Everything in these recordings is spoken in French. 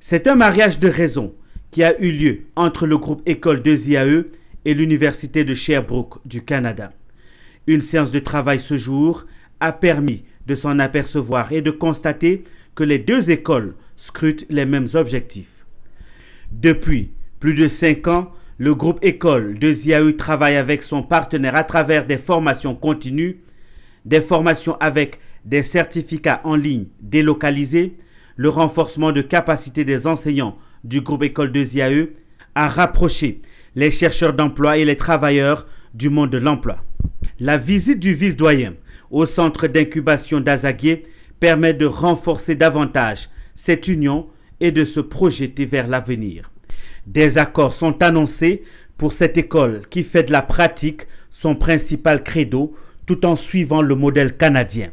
C'est un mariage de raison qui a eu lieu entre le groupe École 2IAE et l'Université de Sherbrooke du Canada. Une séance de travail ce jour a permis de s'en apercevoir et de constater que les deux écoles scrutent les mêmes objectifs. Depuis plus de 5 ans, le groupe École 2IAE travaille avec son partenaire à travers des formations continues, des formations avec des certificats en ligne délocalisés, le renforcement de capacité des enseignants du groupe École 2IAE à rapprocher les chercheurs d'emploi et les travailleurs du monde de l'emploi. La visite du vice-doyen au centre d'incubation d'Azaguié permet de renforcer davantage cette union et de se projeter vers l'avenir. Des accords sont annoncés pour cette école qui fait de la pratique son principal credo tout en suivant le modèle canadien.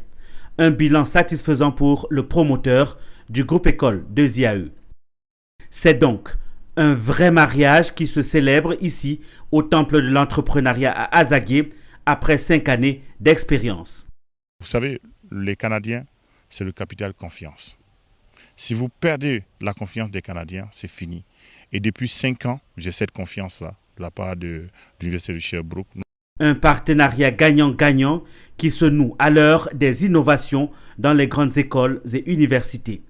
Un bilan satisfaisant pour le promoteur du groupe École 2IAE. C'est donc un vrai mariage qui se célèbre ici au Temple de l'entrepreneuriat à Azaguié après 5 années d'expérience. Vous savez, les Canadiens, c'est le capital confiance. Si vous perdez la confiance des Canadiens, c'est fini. Et depuis 5 ans, j'ai cette confiance-là de la part de l'Université de Sherbrooke. Un partenariat gagnant-gagnant qui se noue à l'heure des innovations dans les grandes écoles et universités.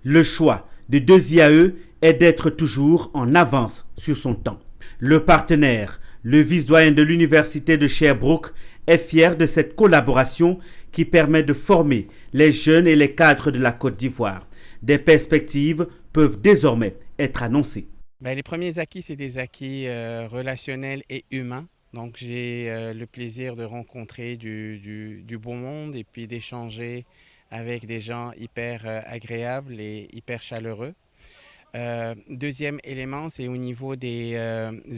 Le choix de 2IAE est d'être toujours en avance sur son temps. Le partenaire, le vice-doyen de l'Université de Sherbrooke, est fier de cette collaboration qui permet de former les jeunes et les cadres de la Côte d'Ivoire. Des perspectives peuvent désormais être annoncées. Les premiers acquis, c'est des acquis relationnels et humains. Donc j'ai le plaisir de rencontrer du beau monde et puis d'échanger avec des gens hyper agréables et hyper chaleureux. Deuxième élément, c'est au niveau des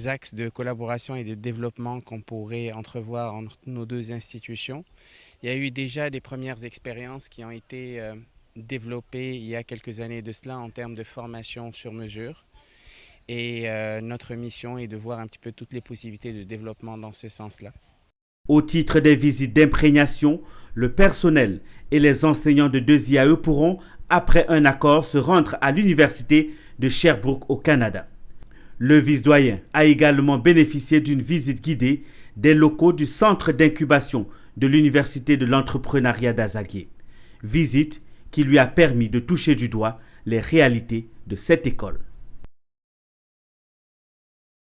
axes de collaboration et de développement qu'on pourrait entrevoir entre nos deux institutions. Il y a eu déjà des premières expériences qui ont été développées il y a quelques années de cela en termes de formation sur mesure. Et notre mission est de voir un petit peu toutes les possibilités de développement dans ce sens-là. Au titre des visites d'imprégnation, le personnel et les enseignants de 2IAE pourront, après un accord, se rendre à l'Université de Sherbrooke au Canada. Le vice-doyen a également bénéficié d'une visite guidée des locaux du centre d'incubation de l'Université de l'entrepreneuriat d'Azaguié. Visite qui lui a permis de toucher du doigt les réalités de cette école.